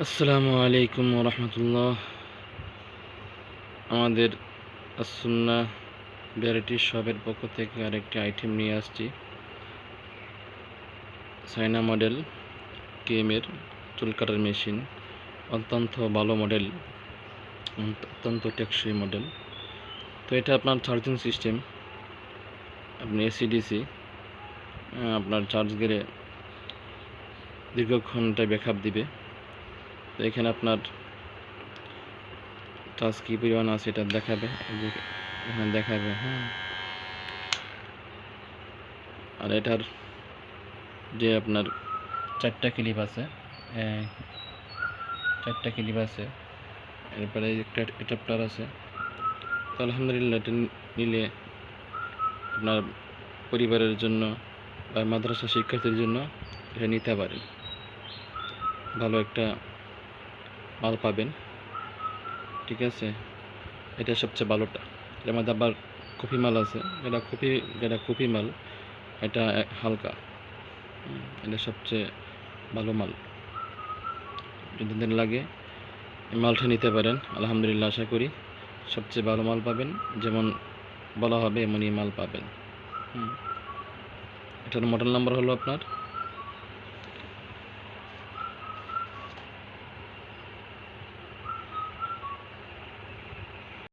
আসসালামু আলাইকুম রহমতুল্লাহ। আমাদের আসুন্নাহ ভ্যারাইটি শপের পক্ষ থেকে আরেকটি আইটেম নিয়ে আসছি। চায়না মডেল কেএমের চুল কাটার মেশিন, অত্যন্ত ভালো মডেল, অত্যন্ত টেকসই মডেল। তো এটা আপনার চার্জিং সিস্টেম, আপনি এসিডিসি আপনার চার্জ গেলে দীর্ঘক্ষণ এটা ব্যাকআপ দিবে। তো এখানে আপনার চার্জ কী পরিমাণ আছে এটা দেখাবে, এখানে দেখাবে। হ্যাঁ, আর এটার যে আপনার চারটা ক্লিপ আছে, এরপরে একটা অ্যাডাপ্টার আছে। তো আলহামদুলিল্লাহ, এটা নিলে আপনার পরিবারের জন্য বা মাদ্রাসা শিক্ষার্থীর জন্য এটা নিতে পারেন। ভালো একটা মাল পাবেন, ঠিক আছে। এটা সবচেয়ে ভালোটা। এর মধ্যে আবার কপি মাল আছে, যেটা কপি মাল, এটা হালকা। এটা সবচেয়ে ভালো মাল। যদি লাগে এই মালটা নিতে পারেন। আলহামদুলিল্লাহ, আশা করি সবচেয়ে ভালো মাল পাবেন, যেমন বলা হবে এমনই মাল পাবেন। এটার মডেল নাম্বার হলো আপনার